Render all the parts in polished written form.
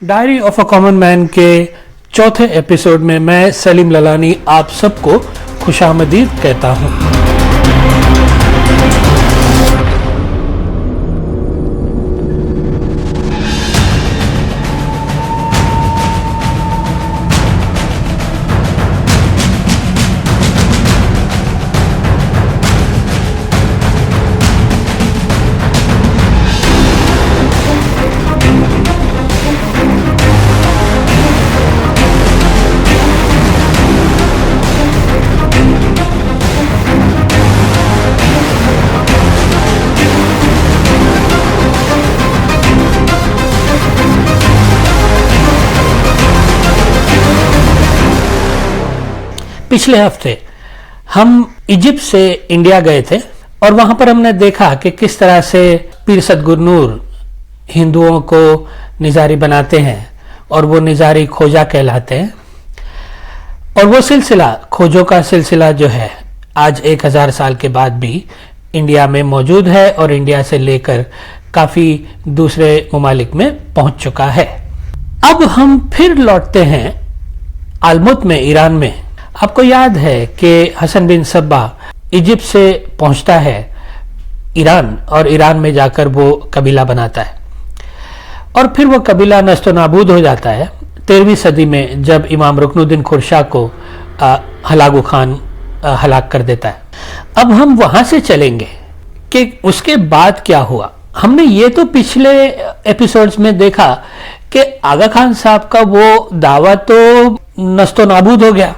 Diary of a common man के चौथे episode में मैं सलीम ललानी आप सबको खुशामदीद कहता हूं। पिछले हफ्ते हम इजिप्ट से इंडिया गए थे और वहां पर हमने देखा कि किस तरह से पीर सदगुरनूर हिंदुओं को निजारी बनाते हैं और वो निजारी खोजा कहलाते हैं। और वो सिलसिला खोजों का सिलसिला जो है आज 1000 साल के बाद भी इंडिया में मौजूद है और इंडिया से लेकर काफी दूसरे ममालिक में पहुंच चुका है। अब हम फिर लौटते हैं आलमुत में, ईरान में। आपको याद है कि हसन बिन सब्बा इजिप्ट से पहुंचता है ईरान और ईरान में जाकर वो कबीला बनाता है और फिर वो कबीला नस्तो नाबूद हो जाता है 13वीं सदी में, जब इमाम रुकनुद्दीन खुरशा को हलागु खान हलाक कर देता है। अब हम वहां से चलेंगे कि उसके बाद क्या हुआ। हमने ये तो पिछले एपिसोड्स में देखा कि आगा खान साहब का वो दावा तो नस्तो नाबूद हो गया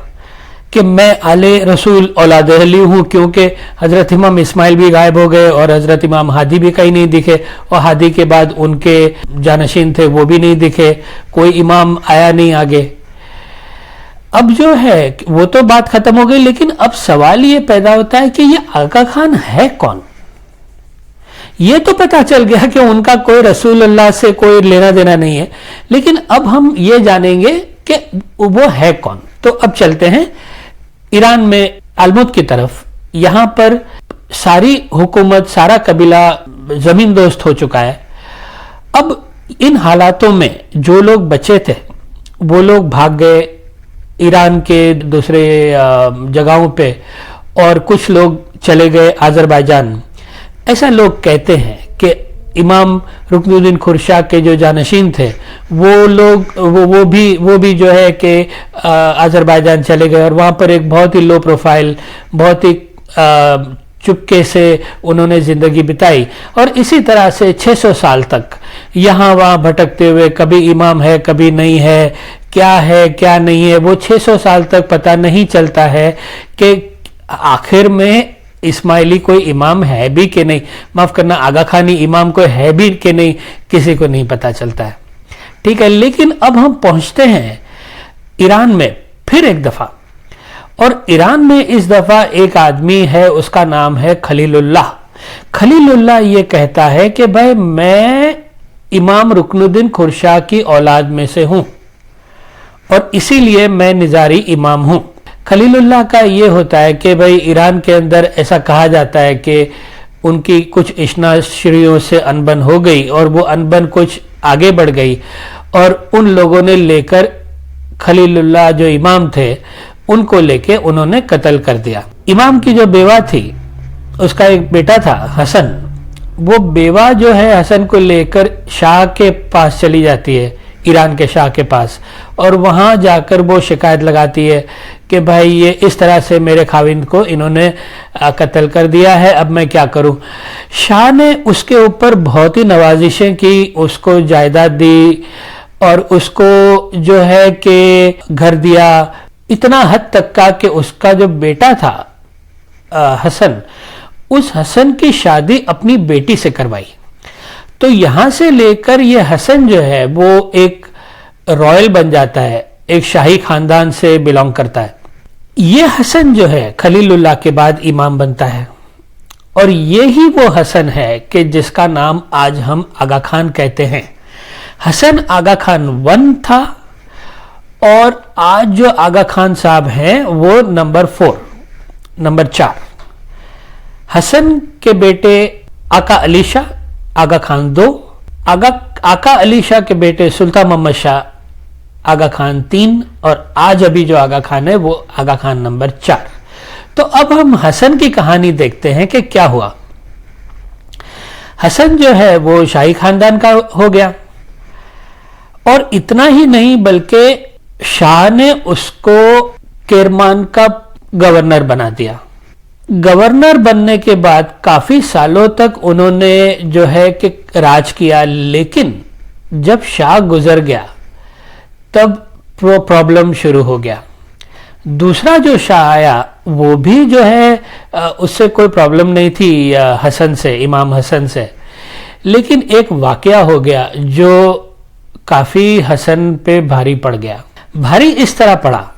कि मैं आले रसूल औलाद अहली हूं, क्योंकि हजरत इमाम इस्माइल भी गायब हो गए और हजरत इमाम हादी भी कहीं नहीं दिखे और हादी के बाद उनके जानशीन थे वो भी नहीं दिखे, कोई इमाम आया नहीं आगे। अब जो है वो तो बात खत्म हो गई, लेकिन अब सवाल ये पैदा होता है कि ये आगा खान है कौन। ये तो पता चल गया कि उनका कोई रसूल अल्लाह से कोई लेना देना नहीं है, लेकिन अब हम ये जानेंगे कि वो है कौन। तो अब चलते हैं ईरान में आलमुत की तरफ। यहां पर सारी हुकूमत, सारा कबीला जमीन दोस्त हो चुका है। अब इन हालातों में जो लोग बचे थे वो लोग भाग गए ईरान के दूसरे जगहों पे और कुछ लोग चले गए आज़रबाईजान। ऐसा लोग कहते हैं कि इमाम रुकनुद्दीन खुरशा के जो जानशीन थे वो लोग वो भी जो है कि आज़रबाईजान चले गए और वहाँ पर एक बहुत ही लो प्रोफाइल, बहुत ही चुपके से उन्होंने ज़िंदगी बिताई और इसी तरह से 600 साल तक यहाँ वहाँ भटकते हुए, कभी इमाम है कभी नहीं है, क्या नहीं है, वो 600 साल तक पता नहीं चलता है कि आखिर में इस्माइली कोई इमाम है भी कि नहीं, माफ करना आगा खानी इमाम कोई है भी कि नहीं, किसी को नहीं पता चलता है। ठीक है, लेकिन अब हम पहुंचते हैं ईरान में फिर एक दफा, और ईरान में इस दफा एक आदमी है, उसका नाम है खलीलुल्लाह। खलीलुल्लाह ये कहता है कि भाई मैं इमाम रुकनुद्दीन खुरशा की औलाद में से हूं और इसीलिए मैं निजारी इमाम हूं। खलीलुल्लाह का ये होता है कि भाई ईरान के अंदर ऐसा कहा जाता है कि उनकी कुछ इश्नाश्रियों से अनबन हो गई और वो अनबन कुछ आगे बढ़ गई और उन लोगों ने लेकर खलीलुल्लाह जो इमाम थे उनको लेके उन्होंने कत्ल कर दिया। इमाम की जो बेवा थी उसका एक बेटा था हसन, वो बेवा जो है हसन को लेकर शाह के पास चली जाती है, ईरान के शाह के पास, और वहां जाकर वो शिकायत लगाती है कि भाई ये इस तरह से मेरे खाविंद को इन्होंने कत्ल कर दिया है, अब मैं क्या करूं। शाह ने उसके ऊपर बहुत ही नवाजिशें की, उसको जायदाद दी और उसको जो है कि घर दिया, इतना हद तक का कि उसका जो बेटा था हसन, उस हसन की शादी अपनी बेटी से करवाई। तो यहां से लेकर ये हसन जो है वो एक रॉयल बन जाता है, एक शाही खानदान से बिलोंग करता है। ये हसन जो है खलीलुल्लाह के बाद इमाम बनता है और ये ही वो हसन है कि जिसका नाम आज हम आगा खान कहते हैं। हसन आगा खान 1 था और आज जो आगा खान साहब हैं वो नंबर 4। हसन के बेटे आका अली शाह आगा खान 2, आगा आका अली शाह के बेटे सुल्तान मोहम्मद शाह आगा खान 3 और आज अभी जो आगा खान है वो आगा खान नंबर 4। तो अब हम हसन की कहानी देखते हैं कि क्या हुआ। हसन जो है वो शाही खानदान का हो गया और इतना ही नहीं बल्कि शाह ने उसको किरमान का गवर्नर बना दिया। गवर्नर बनने के बाद काफी सालों तक उन्होंने जो है कि राज किया, लेकिन जब शाह गुजर गया तब प्रॉब्लम शुरू हो गया। दूसरा जो शाह आया वो भी जो है उससे कोई प्रॉब्लम नहीं थी हसन से, इमाम हसन से, लेकिन एक वाकया हो गया जो काफी हसन पे भारी पड़ गया। भारी इस तरह पड़ा,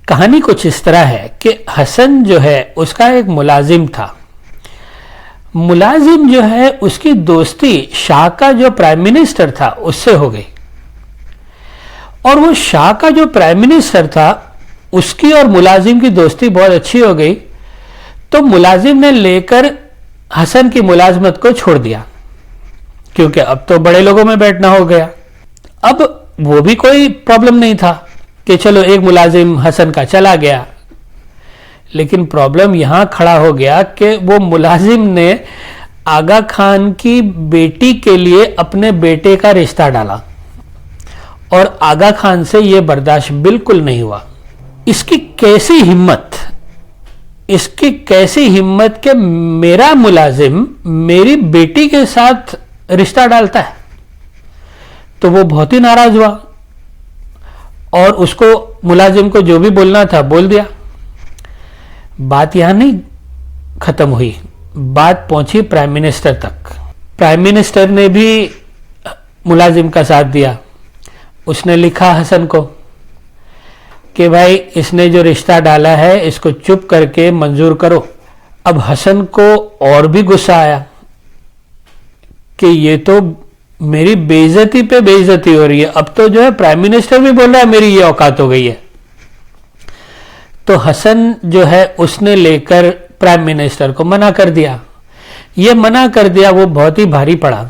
कहानी कुछ इस तरह है कि हसन जो है उसका एक मुलाजिम था। मुलाजिम जो है उसकी दोस्ती शाह का जो प्राइम मिनिस्टर था उससे हो गई और वो शाह का जो प्राइम मिनिस्टर था उसकी और मुलाजिम की दोस्ती बहुत अच्छी हो गई। तो मुलाजिम ने लेकर हसन की मुलाजमत को छोड़ दिया क्योंकि अब तो बड़े लोगों में बैठना हो गया। अब वो भी कोई प्रॉब्लम नहीं था कि चलो एक मुलाजिम हसन का चला गया, लेकिन प्रॉब्लम यहां खड़ा हो गया कि वो मुलाजिम ने आगा खान की बेटी के लिए अपने बेटे का रिश्ता डाला और आगा खान से ये बर्दाश्त बिल्कुल नहीं हुआ। इसकी कैसी हिम्मत कि मेरा मुलाजिम मेरी बेटी के साथ रिश्ता डालता है। तो वो बहुत ही नाराज हुआ और उसको मुलाजिम को जो भी बोलना था बोल दिया। बात यहां नहीं खत्म हुई, बात पहुंची प्राइम मिनिस्टर तक। प्राइम मिनिस्टर ने भी मुलाजिम का साथ दिया। उसने लिखा हसन को कि भाई इसने जो रिश्ता डाला है इसको चुप करके मंजूर करो। अब हसन को और भी गुस्सा आया कि ये तो मेरी बेइज्जती पे बेइज्जती हो रही है। अब तो जो है प्राइम मिनिस्टर भी बोल रहा है मेरी ये औकात हो गई है। तो हसन जो है उसने लेकर प्राइम मिनिस्टर को मना कर दिया। ये मना कर दिया, वो बहुत ही भारी पड़ा।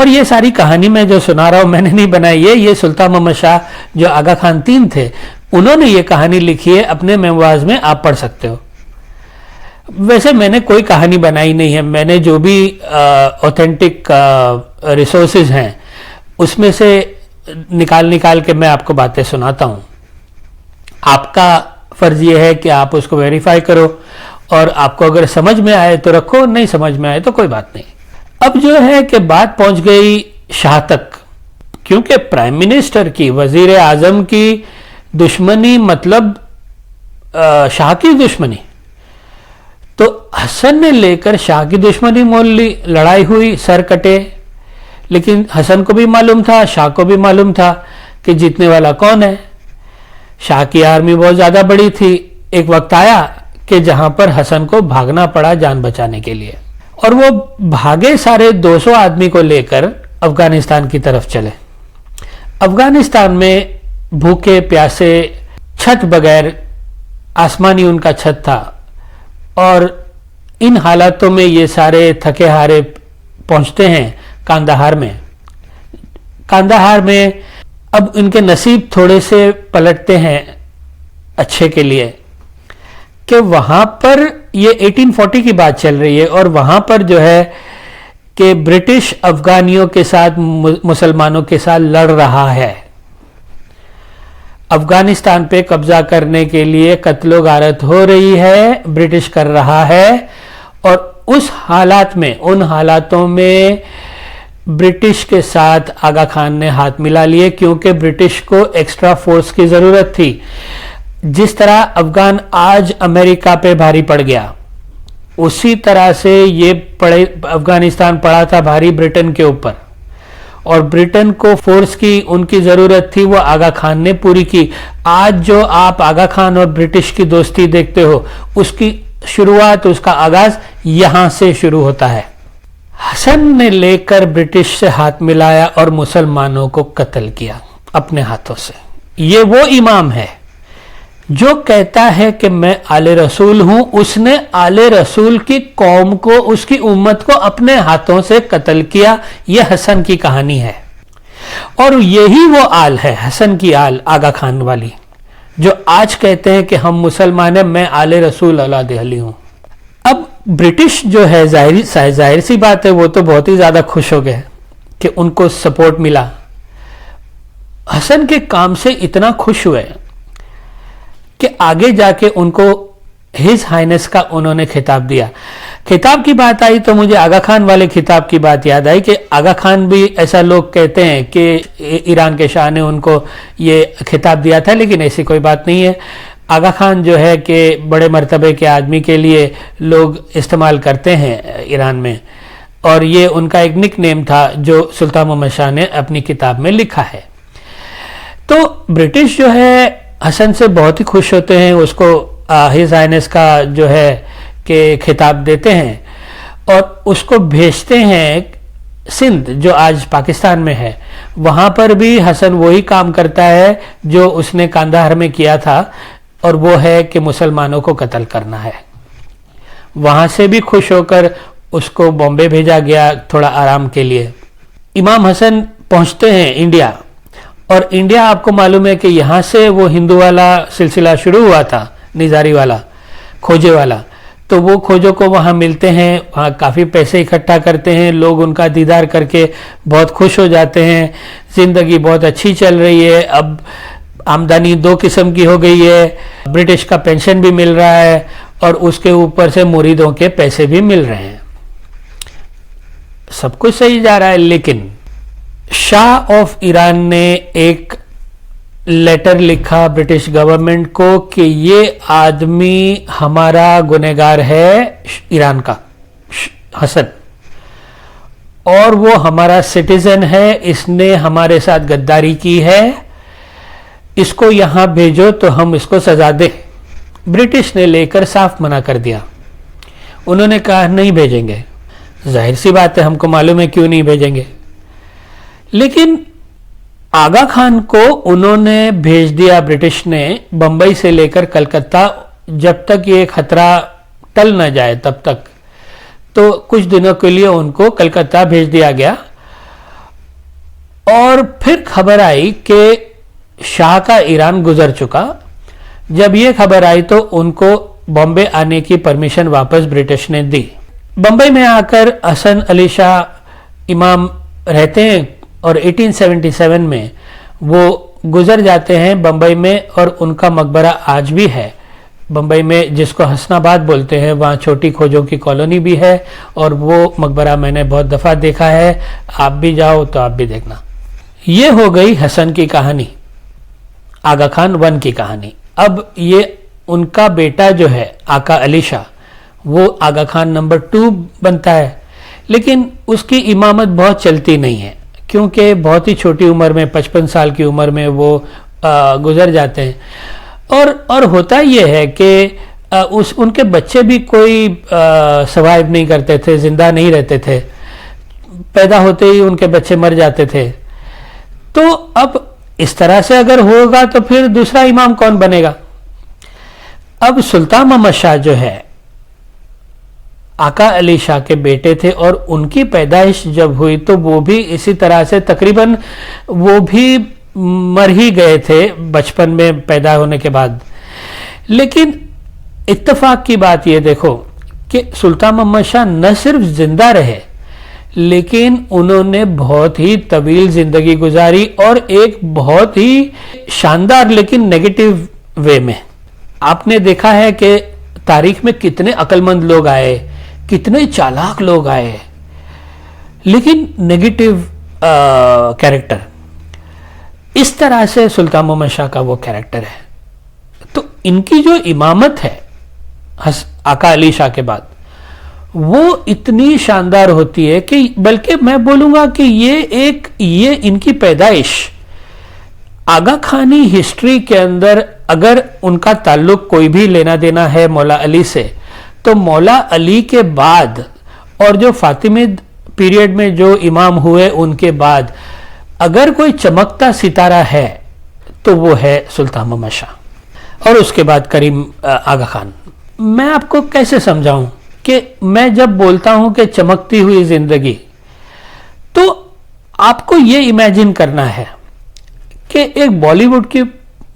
और ये सारी कहानी मैं जो सुना रहा हूं मैंने नहीं बनाई है, ये सुल्तान मोहम्मद शाह जो आगा खान 3 थे उन्होंने ये कहानी लिखी है अपने मेमोइर्स में, आप पढ़ सकते हो। वैसे मैंने कोई कहानी बनाई नहीं है, मैंने जो भी ऑथेंटिक रिसोर्सेज हैं उसमें से निकाल के मैं आपको बातें सुनाता हूं। आपका फर्ज ये है कि आप उसको वेरीफाई करो और आपको अगर समझ में आए तो रखो, नहीं समझ में आए तो कोई बात नहीं। अब जो है कि बात पहुंच गई शाह तक, क्योंकि प्राइम मिनिस्टर की, वजीर आजम की दुश्मनी मतलब शाह की दुश्मनी। तो हसन ने लेकर शाह की दुश्मनी मोल ली, लड़ाई हुई, सर कटे। लेकिन हसन को भी मालूम था, शाह को भी मालूम था कि जीतने वाला कौन है। शाह की आर्मी बहुत ज्यादा बड़ी थी। एक वक्त आया कि जहां पर हसन को भागना पड़ा जान बचाने के लिए, और वो भागे सारे 200 आदमी को लेकर अफगानिस्तान की तरफ चले। अफगानिस्तान में भूखे प्यासे, छत बगैर, आसमानी उनका छत था, और इन हालातों में ये सारे थके हारे पहुंचते हैं कांदाहार में। कांदाहार में अब इनके नसीब थोड़े से पलटते हैं अच्छे के लिए कि वहां पर ये 1840 की बात चल रही है और वहां पर जो है कि ब्रिटिश अफगानियों के साथ, मुसलमानों के साथ लड़ रहा है। अफगानिस्तान पे कब्जा करने के लिए कत्लो गारत हो रही है, ब्रिटिश कर रहा है। और उस हालात में, उन हालातों में ब्रिटिश के साथ आगा खान ने हाथ मिला लिए, क्योंकि ब्रिटिश को एक्स्ट्रा फोर्स की जरूरत थी। जिस तरह अफगान आज अमेरिका पे भारी पड़ गया, उसी तरह से ये अफगानिस्तान पड़ा था भारी ब्रिटेन के ऊपर, और ब्रिटेन को फोर्स की उनकी जरूरत थी, वो आगा खान ने पूरी की। आज जो आप आगा खान और ब्रिटिश की दोस्ती देखते हो, उसकी शुरुआत, उसका आगाज यहां से शुरू होता है। हसन ने लेकर ब्रिटिश से हाथ मिलाया और मुसलमानों को कत्ल किया अपने हाथों से। ये वो इमाम है जो कहता है कि मैं आले रसूल हूं। उसने आले रसूल की कौम को, उसकी उम्मत को अपने हाथों से कत्ल किया। यह हसन की कहानी है। और यही वो आल है, हसन की आल, आगा खान वाली, जो आज कहते हैं कि हम मुसलमान हैं, मैं आले रसूल औलाद अली हूं। अब ब्रिटिश जो है, जाहिर सी बात है, वो तो बहुत ही ज्यादा खुश हो गए कि उनको सपोर्ट मिला। हसन के काम से इतना खुश हुए कि आगे जाके उनको हिज हाइनेस का उन्होंने खिताब दिया। खिताब की बात आई तो मुझे आगा खान वाले खिताब की बात याद आई कि आगा खान भी, ऐसा लोग कहते हैं कि ईरान के शाह ने उनको ये खिताब दिया था, लेकिन ऐसी कोई बात नहीं है। आगा खान जो है कि बड़े मर्तबे के आदमी के लिए लोग इस्तेमाल करते हैं ईरान में, और ये उनका एक निक नेम था जो सुल्तान मोहम्मद शाह ने अपनी किताब में लिखा है। तो ब्रिटिश जो है हसन से बहुत ही खुश होते हैं, उसको हिज हाइनेस का जो है कि खिताब देते हैं और उसको भेजते हैं सिंध, जो आज पाकिस्तान में है। वहां पर भी हसन वही काम करता है जो उसने कांदाहार में किया था, और वो है कि मुसलमानों को कत्ल करना है। वहां से भी खुश होकर उसको बॉम्बे भेजा गया थोड़ा आराम के लिए। इमाम हसन पहुंचते हैं इंडिया, और इंडिया आपको मालूम है कि यहां से वो हिंदू वाला सिलसिला शुरू हुआ था, निजारी वाला, खोजे वाला। तो वो खोजों को वहां मिलते हैं, वहां काफी पैसे इकट्ठा करते हैं, लोग उनका दीदार करके बहुत खुश हो जाते हैं, जिंदगी बहुत अच्छी चल रही है। अब आमदनी दो किस्म की हो गई है, ब्रिटिश का पेंशन भी मिल रहा है और उसके ऊपर से मुरीदों के पैसे भी मिल रहे हैं, सब कुछ सही जा रहा है। लेकिन शाह ऑफ ईरान ने एक लेटर लिखा ब्रिटिश गवर्नमेंट को कि ये आदमी हमारा गुनहगार है, ईरान का हसन, और वो हमारा सिटीजन है, इसने हमारे साथ गद्दारी की है, इसको यहां भेजो तो हम इसको सजा दें। ब्रिटिश ने लेकर साफ मना कर दिया। उन्होंने कहा नहीं भेजेंगे। जाहिर सी बात है, हमको मालूम है क्यों नहीं भेजेंगे। लेकिन आगा खान को उन्होंने भेज दिया ब्रिटिश ने बंबई से लेकर कलकत्ता, जब तक ये खतरा टल न जाए तब तक। तो कुछ दिनों के लिए उनको कलकत्ता भेज दिया गया, और फिर खबर आई कि शाह का ईरान गुजर चुका। जब ये खबर आई तो उनको बॉम्बे आने की परमिशन वापस ब्रिटिश ने दी। बंबई में आकर हसन अली शाह इमाम रहते हैं, और 1877 में वो गुजर जाते हैं बंबई में, और उनका मकबरा आज भी है बंबई में, जिसको हसनाबाद बोलते हैं। वहाँ छोटी खोजों की कॉलोनी भी है, और वो मकबरा मैंने बहुत दफ़ा देखा है। आप भी जाओ तो आप भी देखना। ये हो गई हसन की कहानी, आगा खान वन की कहानी। अब ये उनका बेटा जो है आका अली शाह, वो आगा खान नंबर 2 बनता है, लेकिन उसकी इमामत बहुत चलती नहीं है, क्योंकि बहुत ही छोटी उम्र में, 55 साल की उम्र में वो गुजर जाते हैं। और होता यह है कि उनके बच्चे भी कोई सर्वाइव नहीं करते थे, जिंदा नहीं रहते थे, पैदा होते ही उनके बच्चे मर जाते थे। तो अब इस तरह से अगर होगा तो फिर दूसरा इमाम कौन बनेगा? अब सुल्तान मोहम्मद शाह जो है आका अली शाह के बेटे थे, और उनकी पैदाइश जब हुई तो वो भी इसी तरह से तकरीबन वो भी मर ही गए थे बचपन में पैदा होने के बाद। लेकिन इत्तेफाक की बात ये देखो कि सुल्तान मोहम्मद शाह न सिर्फ जिंदा रहे, लेकिन उन्होंने बहुत ही तवील जिंदगी गुजारी, और एक बहुत ही शानदार लेकिन नेगेटिव वे में। आपने देखा है कि तारीख में कितने अक्लमंद लोग आए, कितने चालाक लोग आए, लेकिन नेगेटिव कैरेक्टर। इस तरह से सुल्तान मोहम्मद शाह का वो कैरेक्टर है। तो इनकी जो इमामत है आका अली शाह के बाद, वो इतनी शानदार होती है कि बल्कि मैं बोलूंगा कि ये इनकी पैदाइश आगा खानी हिस्ट्री के अंदर, अगर उनका ताल्लुक कोई भी लेना देना है मौला अली से, तो मौला अली के बाद और जो फातिमिद पीरियड में जो इमाम हुए उनके बाद अगर कोई चमकता सितारा है तो वो है सुल्तान मोहम्मद शाह, और उसके बाद करीम आगा खान। मैं आपको कैसे समझाऊं कि मैं जब बोलता हूं कि चमकती हुई जिंदगी, तो आपको ये इमेजिन करना है कि एक बॉलीवुड की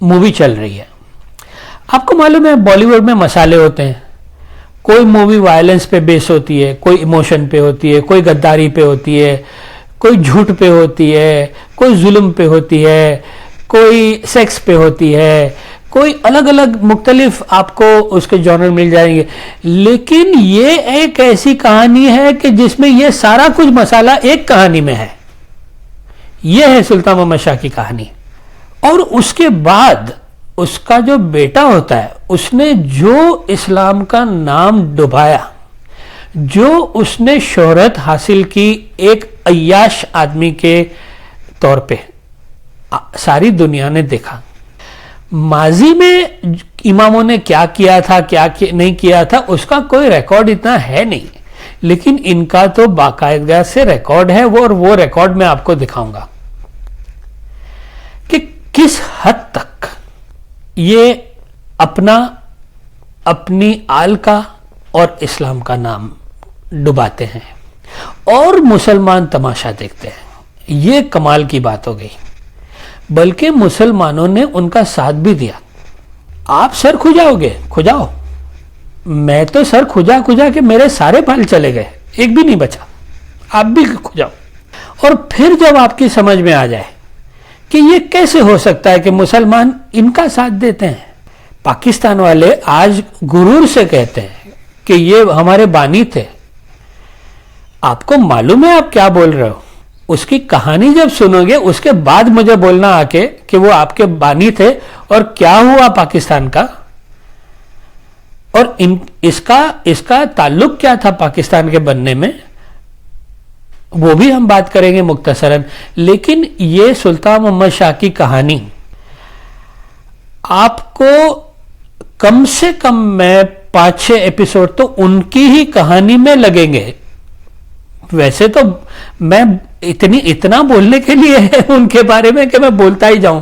मूवी चल रही है। आपको मालूम है बॉलीवुड में मसाले होते हैं। कोई मूवी वायलेंस पे बेस होती है, कोई इमोशन पे होती है, कोई गद्दारी पे होती है, कोई झूठ पे होती है, कोई जुल्म पे होती है, कोई सेक्स पे होती है, कोई अलग अलग मुख्तलिफ आपको उसके जॉनर मिल जाएंगे। लेकिन ये एक ऐसी कहानी है कि जिसमें ये सारा कुछ मसाला एक कहानी में है। यह है सुल्तान मोहम्मद शाह की कहानी। और उसके बाद उसका जो बेटा होता है, उसने जो इस्लाम का नाम डुबाया, जो उसने शोहरत हासिल की एक अय्याश आदमी के तौर पे, सारी दुनिया ने देखा। माजी में इमामों ने क्या किया था, नहीं किया था, उसका कोई रिकॉर्ड इतना है नहीं, लेकिन इनका तो बाकायदगी से रिकॉर्ड है और वो रिकॉर्ड मैं आपको दिखाऊंगा कि किस हद तक ये अपनी आल का और इस्लाम का नाम डुबाते हैं और मुसलमान तमाशा देखते हैं। ये कमाल की बात हो गई। बल्कि मुसलमानों ने उनका साथ भी दिया। आप सर खुजाओगे, खुजाओ। मैं तो सर खुजा के मेरे सारे बाल चले गए, एक भी नहीं बचा। आप भी खुजाओ। और फिर जब आपकी समझ में आ जाए कि ये कैसे हो सकता है कि मुसलमान इनका साथ देते हैं। पाकिस्तान वाले आज गुरूर से कहते हैं कि ये हमारे बानी थे। आपको मालूम है आप क्या बोल रहे हो? उसकी कहानी जब सुनोगे उसके बाद मुझे बोलना आके कि वो आपके बानी थे और क्या हुआ पाकिस्तान का, और इसका ताल्लुक क्या था पाकिस्तान के बनने में, वो भी हम बात करेंगे मुख्तसरन। लेकिन ये सुल्तान मोहम्मद शाह की कहानी आपको कम से कम मैं 5-6 एपिसोड तो उनकी ही कहानी में लगेंगे। वैसे तो मैं इतना बोलने के लिए है उनके बारे में कि मैं बोलता ही जाऊं,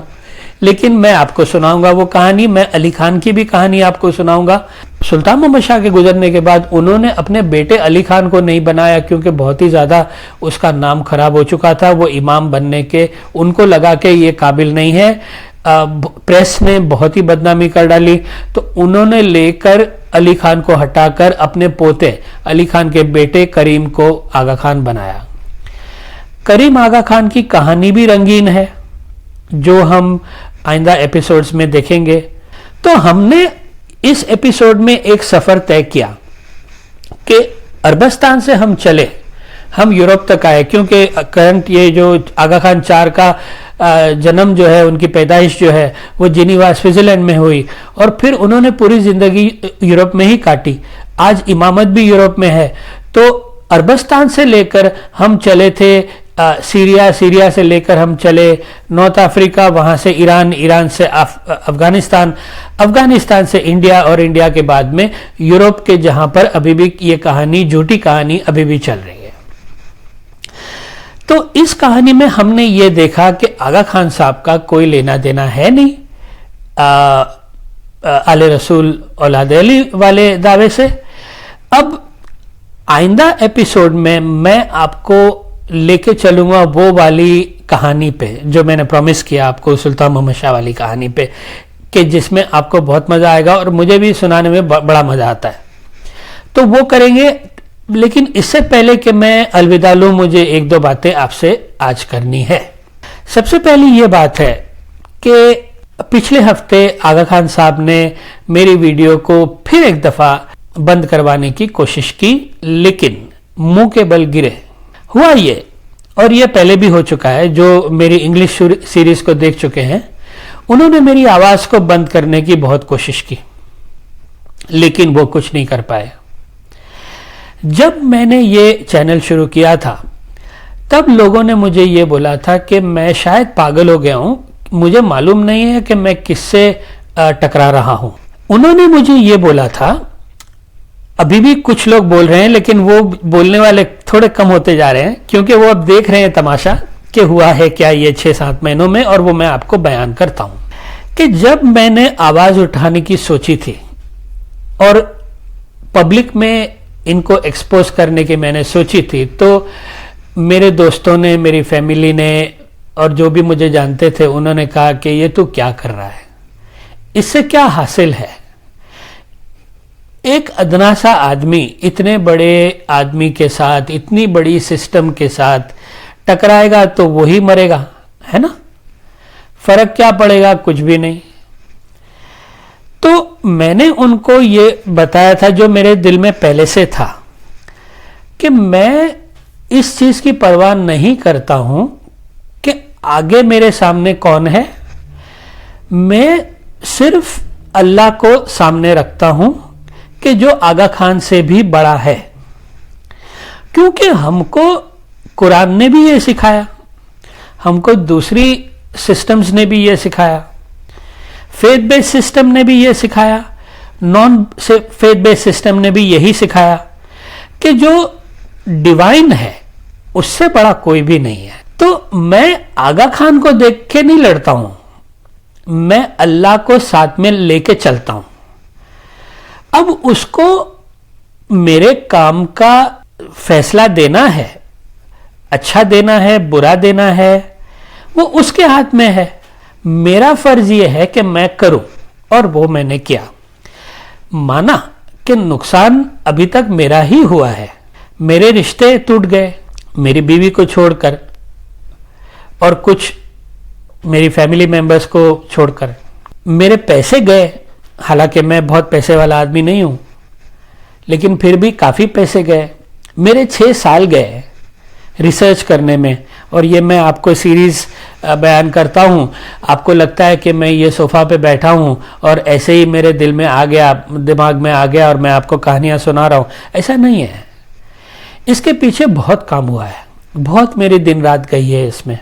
लेकिन मैं आपको सुनाऊंगा वो कहानी। मैं अली खान की भी कहानी आपको सुनाऊंगा। सुल्तान मोहम्मद शाह के गुजरने के बाद उन्होंने अपने बेटे अली खान को नहीं बनाया, क्योंकि बहुत ही ज़्यादा उसका नाम खराब हो चुका था। वो इमाम बनने के उनको लगा कि ये काबिल नहीं है। प्रेस ने बहुत ही बदनामी कर डाली, तो उन्होंने लेकर अली खान को हटाकर अपने पोते अली खान के बेटे करीम को आगा खान बनाया। करीम आगा खान की कहानी भी रंगीन है, जो हम आइंदा एपिसोड्स में देखेंगे। तो हमने इस एपिसोड में एक सफर तय किया कि अरबस्तान से हम चले, हम यूरोप तक आए, क्योंकि करंट ये जो आगा खान 4 का जन्म जो है, उनकी पैदाइश जो है वो जिनीवा स्विट्जरलैंड में हुई और फिर उन्होंने पूरी जिंदगी यूरोप में ही काटी। आज इमामत भी यूरोप में है। तो अरबस्तान से लेकर हम चले थे सीरिया से लेकर हम चले नॉर्थ अफ्रीका, वहां से ईरान से अफगानिस्तान से इंडिया, और इंडिया के बाद में यूरोप के, जहां पर अभी भी ये कहानी, झूठी कहानी अभी भी चल रही है। तो इस कहानी में हमने ये देखा कि आगा खान साहब का कोई लेना देना है नहीं आले रसूल औलाद अली वाले दावे से। अब आइंदा एपिसोड में मैं आपको लेके चलूंगा वो वाली कहानी पे जो मैंने प्रॉमिस किया आपको, सुल्तान मोहम्मद शाह वाली कहानी पे, कि जिसमें आपको बहुत मजा आएगा और मुझे भी सुनाने में बड़ा मजा आता है। तो वो करेंगे। लेकिन इससे पहले कि मैं अलविदा लूं, मुझे 1-2 बातें आपसे आज करनी है। सबसे पहली ये बात है कि पिछले हफ्ते आगा खान साहब ने मेरी वीडियो को फिर एक दफा बंद करवाने की कोशिश की, लेकिन मुंह के बल गिरे। हुआ ये, और ये पहले भी हो चुका है, जो मेरी इंग्लिश सीरीज को देख चुके हैं, उन्होंने मेरी आवाज को बंद करने की बहुत कोशिश की, लेकिन वो कुछ नहीं कर पाए। जब मैंने ये चैनल शुरू किया था, तब लोगों ने मुझे ये बोला था कि मैं शायद पागल हो गया हूं, मुझे मालूम नहीं है कि मैं किससे टकरा रहा हूं। उन्होंने मुझे ये बोला था, अभी भी कुछ लोग बोल रहे हैं, लेकिन वो बोलने वाले थोड़े कम होते जा रहे हैं, क्योंकि वो अब देख रहे हैं तमाशा कि हुआ है क्या ये 6-7 महीनों में। और वो मैं आपको बयान करता हूं कि जब मैंने आवाज उठाने की सोची थी और पब्लिक में इनको एक्सपोज करने की मैंने सोची थी, तो मेरे दोस्तों ने, मेरी फैमिली ने और जो भी मुझे जानते थे उन्होंने कहा कि ये तू क्या कर रहा है, इससे क्या हासिल है। एक अदना सा आदमी इतने बड़े आदमी के साथ, इतनी बड़ी सिस्टम के साथ टकराएगा तो वही मरेगा, है ना। फर्क क्या पड़ेगा, कुछ भी नहीं। तो मैंने उनको ये बताया था जो मेरे दिल में पहले से था कि मैं इस चीज की परवाह नहीं करता हूं कि आगे मेरे सामने कौन है, मैं सिर्फ अल्लाह को सामने रखता हूं कि जो आगा खान से भी बड़ा है। क्योंकि हमको कुरान ने भी ये सिखाया, हमको दूसरी सिस्टम्स ने भी ये सिखाया, फेथ बेस्ड सिस्टम ने भी ये सिखाया, नॉन फेथ बेस्ड सिस्टम ने भी यही सिखाया कि जो डिवाइन है उससे बड़ा कोई भी नहीं है। तो मैं आगा खान को देख के नहीं लड़ता हूं, मैं अल्लाह को साथ में लेके चलता हूं। अब उसको मेरे काम का फैसला देना है, अच्छा देना है, बुरा देना है, वो उसके हाथ में है। मेरा फर्ज ये है कि मैं करूं, और वो मैंने किया। माना कि नुकसान अभी तक मेरा ही हुआ है, मेरे रिश्ते टूट गए मेरी बीवी को छोड़कर और कुछ मेरी फैमिली मेंबर्स को छोड़कर, मेरे पैसे गए, हालांकि मैं बहुत पैसे वाला आदमी नहीं हूं, लेकिन फिर भी काफी पैसे गए। मेरे 6 साल गए रिसर्च करने में, और ये मैं आपको सीरीज बयान करता हूं। आपको लगता है कि मैं ये सोफा पे बैठा हूं और ऐसे ही मेरे दिल में आ गया, दिमाग में आ गया और मैं आपको कहानियां सुना रहा हूं, ऐसा नहीं है। इसके पीछे बहुत काम हुआ है, बहुत मेरी दिन रात गई है इसमें,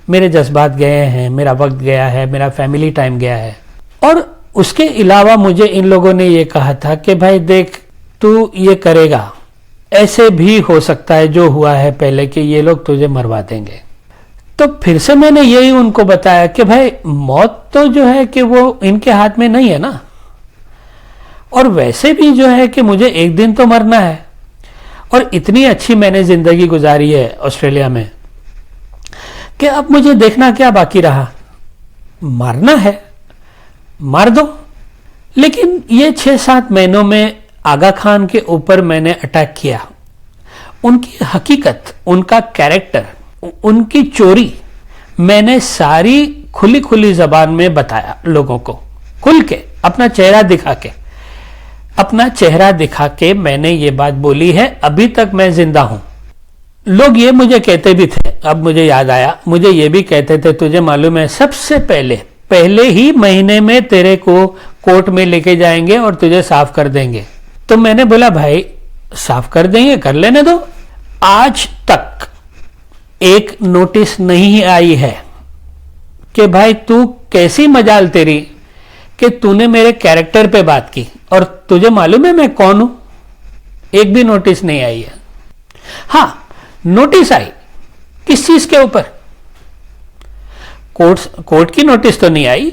मेरे जज्बात गए हैं, मेरा वक्त गया है, मेरा फैमिली टाइम गया है। और उसके अलावा मुझे इन लोगों ने ये कहा था कि भाई देख, तू ये करेगा, ऐसे भी हो सकता है जो हुआ है पहले कि ये लोग तुझे मरवा देंगे। तो फिर से मैंने यही उनको बताया कि भाई मौत तो जो है कि वो इनके हाथ में नहीं है ना, और वैसे भी जो है कि मुझे एक दिन तो मरना है, और इतनी अच्छी मैंने जिंदगी गुजारी है ऑस्ट्रेलिया में कि अब मुझे देखना क्या बाकी रहा, मारना है मार दो। लेकिन ये 6-7 महीनों में आगा खान के ऊपर मैंने अटैक किया, उनकी हकीकत, उनका कैरेक्टर, उनकी चोरी मैंने सारी खुली खुली जबान में बताया लोगों को, खुल के अपना चेहरा दिखा के मैंने ये बात बोली है। अभी तक मैं जिंदा हूं। लोग ये मुझे कहते भी थे, अब मुझे याद आया, मुझे ये भी कहते थे, तुझे मालूम है सबसे पहले ही महीने में तेरे को कोर्ट में लेके जाएंगे और तुझे साफ कर देंगे। तो मैंने बोला भाई साफ कर देंगे, कर लेने दो। आज तक एक नोटिस नहीं आई है कि भाई तू कैसी मजाल तेरी कि तूने मेरे कैरेक्टर पे बात की, और तुझे मालूम है मैं कौन हूं, एक भी नोटिस नहीं आई है। हां, नोटिस आई किस चीज के ऊपर, कोर्ट की नोटिस तो नहीं आई,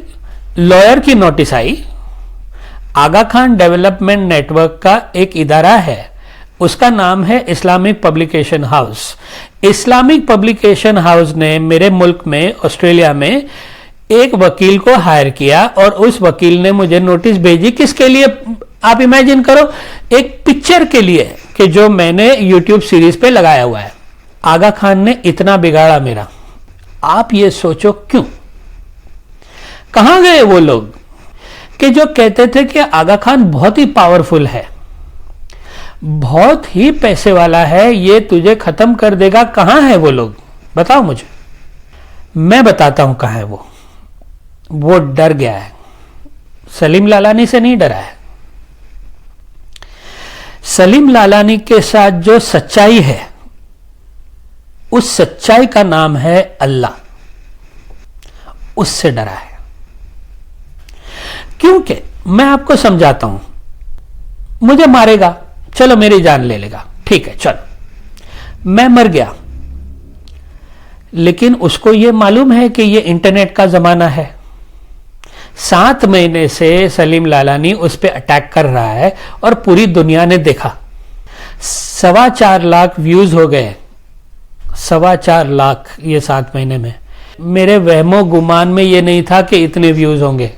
लॉयर की नोटिस आई। आगा खान डेवलपमेंट नेटवर्क का एक इदारा है, उसका नाम है Islamic publication house. Islamic publication house ने मेरे मुल्क में, ऑस्ट्रेलिया में, एक वकील को हायर किया और उस वकील ने मुझे नोटिस भेजी। किसके लिए आप इमेजिन करो, एक पिक्चर के लिए कि जो मैंने यूट्यूब सीरीज पे लगाया हुआ है। आगा खान ने इतना बिगाड़ा मेरा, आप ये सोचो क्यों। कहां गए वो लोग कि जो कहते थे कि आगा खान बहुत ही पावरफुल है, बहुत ही पैसे वाला है, ये तुझे खत्म कर देगा। कहां है वो लोग, बताओ मुझे, मैं बताता हूं कहां है वो डर गया है। सलीम लालानी से नहीं डरा है। सलीम लालानी के साथ जो सच्चाई है, उस सच्चाई का नाम है अल्लाह, उससे डरा है। क्योंकि मैं आपको समझाता हूं, मुझे मारेगा, चलो मेरी जान ले लेगा, ठीक है चलो मैं मर गया, लेकिन उसको यह मालूम है कि यह इंटरनेट का जमाना है। 7 महीने से सलीम लालानी उस पर अटैक कर रहा है और पूरी दुनिया ने देखा। 4.25 लाख व्यूज हो गए 4.25 लाख ये 7 महीने में। मेरे वहमो गुमान में ये नहीं था कि इतने व्यूज होंगे,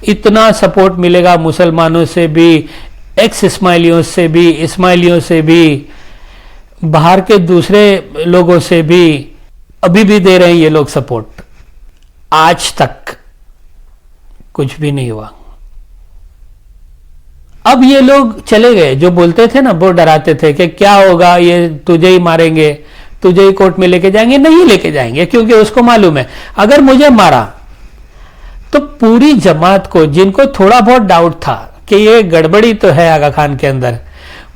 इतना सपोर्ट मिलेगा मुसलमानों से भी, एक्स इस्माइलियों से भी, इस्माइलियों से भी, बाहर के दूसरे लोगों से भी। अभी भी दे रहे हैं ये लोग सपोर्ट। आज तक कुछ भी नहीं हुआ। अब ये लोग चले गए, जो बोलते थे ना, वो डराते थे कि क्या होगा, ये तुझे ही मारेंगे, तुझे ही कोर्ट में लेके जाएंगे। नहीं लेके जाएंगे, क्योंकि उसको मालूम है अगर मुझे मारा तो पूरी जमात को, जिनको थोड़ा बहुत डाउट था कि ये गड़बड़ी तो है आगा खान के अंदर,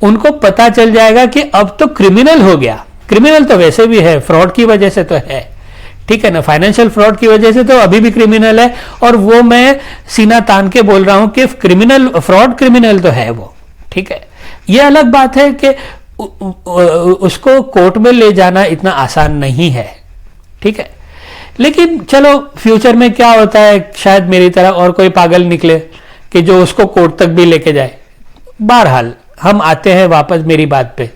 उनको पता चल जाएगा कि अब तो क्रिमिनल हो गया। क्रिमिनल तो वैसे भी है, फ्रॉड की वजह से तो है, ठीक है ना, फाइनेंशियल फ्रॉड की वजह से तो अभी भी क्रिमिनल है। और वो मैं सीना तान के बोल रहा हूं कि क्रिमिनल, फ्रॉड क्रिमिनल तो है वो, ठीक है। ये अलग बात है कि उसको कोर्ट में ले जाना इतना आसान नहीं है, ठीक है। लेकिन चलो फ्यूचर में क्या होता है, शायद मेरी तरह और कोई पागल निकले कि जो उसको कोर्ट तक भी लेके जाए। बहरहाल हम आते हैं वापस मेरी बात पे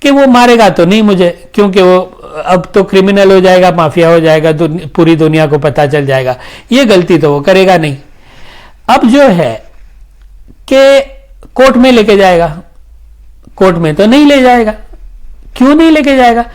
कि वो मारेगा तो नहीं मुझे, क्योंकि वो अब तो क्रिमिनल हो जाएगा, माफिया हो जाएगा, पूरी दुनिया को पता चल जाएगा। ये गलती तो वो करेगा नहीं। अब जो है कि कोर्ट में लेके जाएगा, कोर्ट में तो नहीं ले जाएगा। क्यों नहीं लेके जाएगा?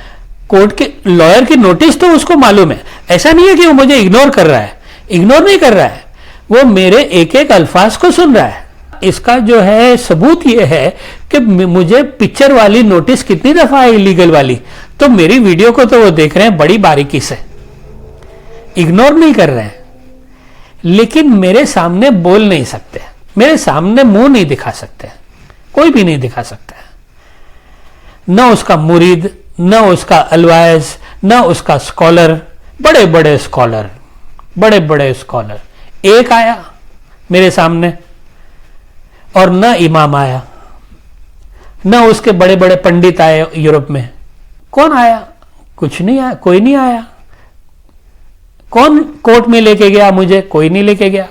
कोर्ट के लॉयर की नोटिस तो उसको मालूम है। ऐसा नहीं है कि वो मुझे इग्नोर कर रहा है, इग्नोर नहीं कर रहा है, वो मेरे एक एक अल्फाज को सुन रहा है। इसका जो है सबूत ये है कि मुझे पिक्चर वाली नोटिस कितनी दफा है, इलीगल वाली, तो मेरी वीडियो को तो वो देख रहे हैं बड़ी बारीकी से, इग्नोर नहीं कर रहे हैं। लेकिन मेरे सामने बोल नहीं सकते, मेरे सामने मुंह नहीं दिखा सकते, कोई भी नहीं दिखा सकता है। न उसका मुरीद, न उसका अलवाइज, न उसका स्कॉलर, बड़े बड़े स्कॉलर, बड़े बड़े स्कॉलर, एक आया मेरे सामने, और न इमाम आया, न उसके बड़े बड़े पंडित आए यूरोप में। कौन आया? कुछ नहीं आया, कोई नहीं आया। कौन कोर्ट में लेके गया मुझे? कोई नहीं लेके गया।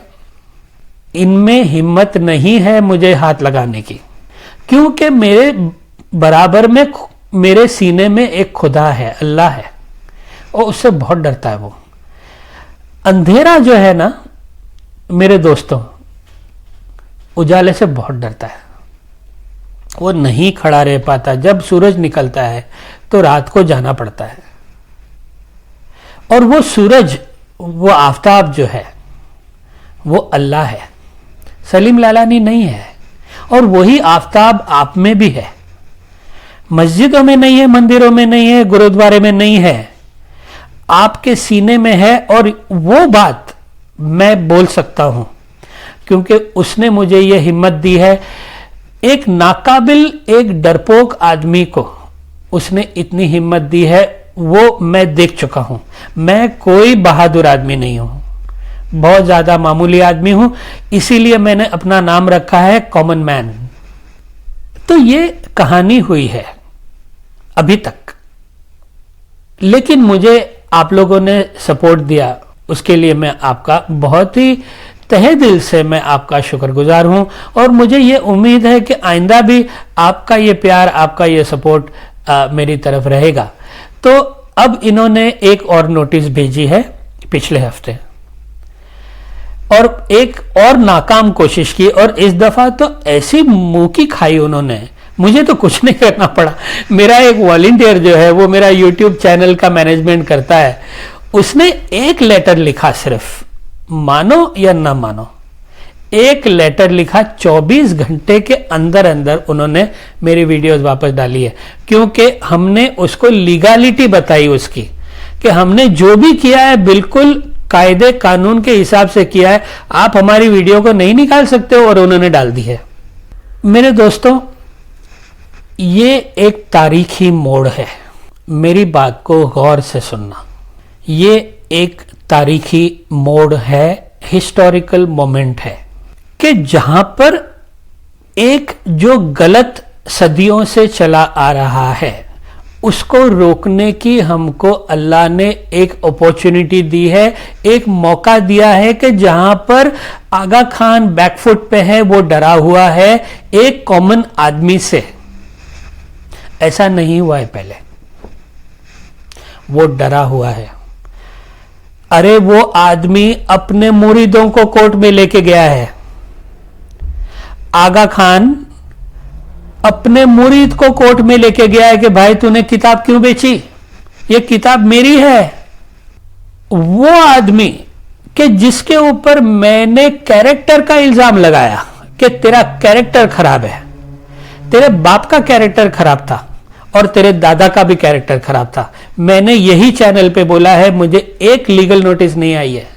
इनमें हिम्मत नहीं है मुझे हाथ लगाने की, क्योंकि मेरे बराबर में मेरे सीने में एक खुदा है, अल्लाह है, और उससे बहुत डरता है वो। अंधेरा जो है ना मेरे दोस्तों, उजाले से बहुत डरता है, वो नहीं खड़ा रह पाता। जब सूरज निकलता है तो रात को जाना पड़ता है, और वो सूरज, वो आफताब जो है वो अल्लाह है, सलीम लालानी नहीं है। और वही आफताब आप में भी है, मस्जिदों में नहीं है, मंदिरों में नहीं है, गुरुद्वारे में नहीं है, आपके सीने में है। और वो बात मैं बोल सकता हूं क्योंकि उसने मुझे ये हिम्मत दी है। एक नाकाबिल, एक डरपोक आदमी को उसने इतनी हिम्मत दी है, वो मैं देख चुका हूं। मैं कोई बहादुर आदमी नहीं हूं, बहुत ज्यादा मामूली आदमी हूं, इसीलिए मैंने अपना नाम रखा है कॉमन मैन। तो ये कहानी हुई है अभी तक, लेकिन मुझे आप लोगों ने सपोर्ट दिया, उसके लिए मैं आपका बहुत ही तहे दिल से मैं आपका शुक्रगुजार हूं। और मुझे ये उम्मीद है कि आइंदा भी आपका ये प्यार, आपका ये सपोर्ट मेरी तरफ रहेगा। तो अब इन्होंने एक और नोटिस भेजी है पिछले हफ्ते, और एक और नाकाम कोशिश की, और इस दफा तो ऐसी मुंह की खाई उन्होंने, मुझे तो कुछ नहीं करना पड़ा। मेरा एक वॉलंटियर जो है, वो मेरा यूट्यूब चैनल का मैनेजमेंट करता है, उसने एक लेटर लिखा, सिर्फ, मानो या ना मानो, एक लेटर लिखा, 24 घंटे के अंदर अंदर उन्होंने मेरी वीडियोस वापस डाली है। क्योंकि हमने उसको लीगलिटी बताई उसकी, कि हमने जो भी किया है बिल्कुल कायदे कानून के हिसाब से किया है, आप हमारी वीडियो को नहीं निकाल सकते हो, और उन्होंने डाल दी है। मेरे दोस्तों, ये एक तारीखी मोड़ है, मेरी बात को गौर से सुनना। ये एक तारीखी मोड़ है, हिस्टोरिकल मोमेंट है, कि जहां पर एक जो गलत सदियों से चला आ रहा है, उसको रोकने की हमको अल्लाह ने एक अपॉर्चुनिटी दी है, एक मौका दिया है, कि जहां पर आगा खान बैकफुट पे है, वो डरा हुआ है एक कॉमन आदमी से। ऐसा नहीं हुआ है पहले, वो डरा हुआ है। अरे वो आदमी अपने मुरीदों को कोर्ट में लेके गया है। आगा खान अपने मुरीद को कोर्ट में लेके गया है कि भाई तूने किताब क्यों बेची, ये किताब मेरी है। वो आदमी कि जिसके ऊपर मैंने कैरेक्टर का इल्जाम लगाया कि तेरा कैरेक्टर खराब है, तेरे बाप का कैरेक्टर खराब था और तेरे दादा का भी कैरेक्टर खराब था, मैंने यही चैनल पे बोला है, मुझे एक लीगल नोटिस नहीं आई है।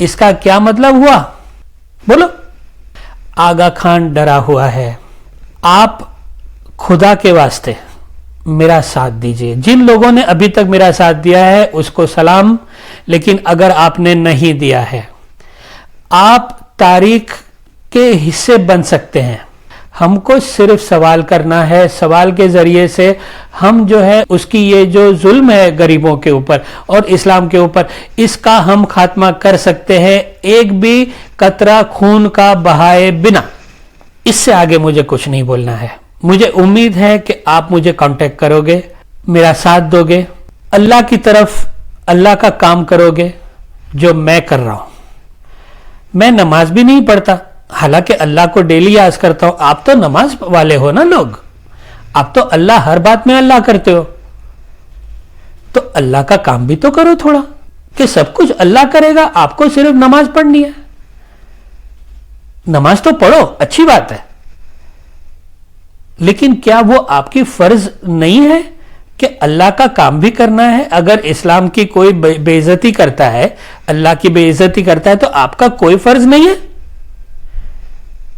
इसका क्या मतलब हुआ बोलो? आगा खान डरा हुआ है। आप खुदा के वास्ते मेरा साथ दीजिए। जिन लोगों ने अभी तक मेरा साथ दिया है उसको सलाम, लेकिन अगर आपने नहीं दिया है, आप तारीख के हिस्से बन सकते हैं। हमको सिर्फ सवाल करना है, सवाल के जरिए से हम जो है उसकी ये जो जुल्म है गरीबों के ऊपर और इस्लाम के ऊपर, इसका हम खात्मा कर सकते हैं, एक भी कतरा खून का बहाए बिना। इससे आगे मुझे कुछ नहीं बोलना है। मुझे उम्मीद है कि आप मुझे कांटेक्ट करोगे, मेरा साथ दोगे, अल्लाह की तरफ अल्लाह का काम करोगे जो मैं कर रहा हूं। मैं नमाज भी नहीं पढ़ता, हालांकि अल्लाह को डेली याद करता हूं। आप तो नमाज वाले हो ना लोग, आप तो अल्लाह हर बात में अल्लाह करते हो, तो अल्लाह का काम भी तो करो थोड़ा, कि सब कुछ अल्लाह करेगा, आपको सिर्फ नमाज पढ़नी है। नमाज तो पढ़ो, अच्छी बात है, लेकिन क्या वो आपकी फर्ज नहीं है कि अल्लाह का काम भी करना है? अगर इस्लाम की कोई बेइज्जती करता है, अल्लाह की बेइज्जती करता है, तो आपका कोई फर्ज नहीं है?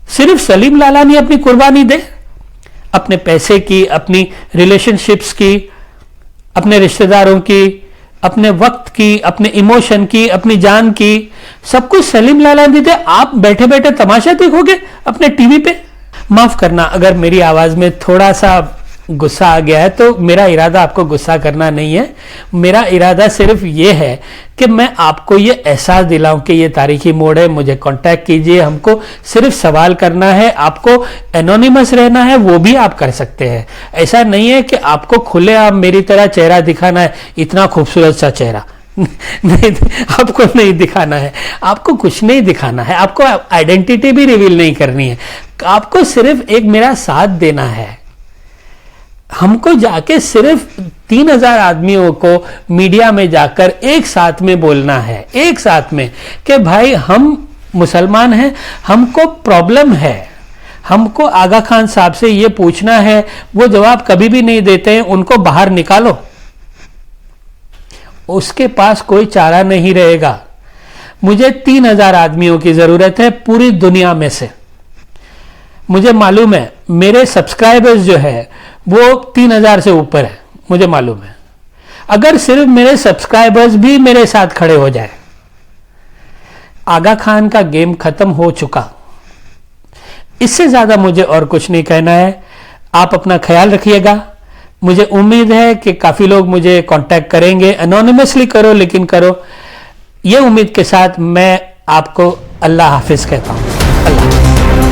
सिर्फ सलीम लालानी अपनी कुर्बानी दे, अपने पैसे की, अपनी रिलेशनशिप्स की, अपने रिश्तेदारों की, अपने वक्त की, अपने इमोशन की, अपनी जान की, सब कुछ सलीम लालानी दे। आप बैठे बैठे तमाशा देखोगे अपने टीवी पे? माफ करना अगर मेरी आवाज में थोड़ा सा गुस्सा आ गया है, तो मेरा इरादा आपको गुस्सा करना नहीं है। मेरा इरादा सिर्फ ये है कि मैं आपको ये एहसास दिलाऊं कि ये तारीखी मोड़ है, मुझे कांटेक्ट कीजिए। हमको सिर्फ सवाल करना है, आपको एनोनिमस रहना है, वो भी आप कर सकते हैं। ऐसा नहीं है कि आपको खुलेआम मेरी तरह चेहरा दिखाना है, इतना खूबसूरत सा चेहरा नहीं, आपको नहीं दिखाना है, आपको कुछ नहीं दिखाना है, आपको आइडेंटिटी भी रिवील नहीं करनी है, आपको सिर्फ एक मेरा साथ देना है। हमको जाके सिर्फ 3000 आदमियों को मीडिया में जाकर एक साथ में बोलना है, एक साथ में, कि भाई हम मुसलमान हैं, हमको प्रॉब्लम है, हमको आगा खान साहब से ये पूछना है, वो जवाब कभी भी नहीं देते हैं, उनको बाहर निकालो। उसके पास कोई चारा नहीं रहेगा। मुझे 3000 आदमियों की जरूरत है पूरी दुनिया में से। मुझे मालूम है मेरे सब्सक्राइबर्स जो है वो 3000 से ऊपर है, मुझे मालूम है। अगर सिर्फ मेरे सब्सक्राइबर्स भी मेरे साथ खड़े हो जाए, आगा खान का गेम खत्म हो चुका। इससे ज्यादा मुझे और कुछ नहीं कहना है। आप अपना ख्याल रखिएगा। मुझे उम्मीद है कि काफी लोग मुझे कांटेक्ट करेंगे। एनोनिमसली करो, लेकिन करो। ये उम्मीद के साथ मैं आपको अल्लाह हाफिज कहता हूं। अल्लाह।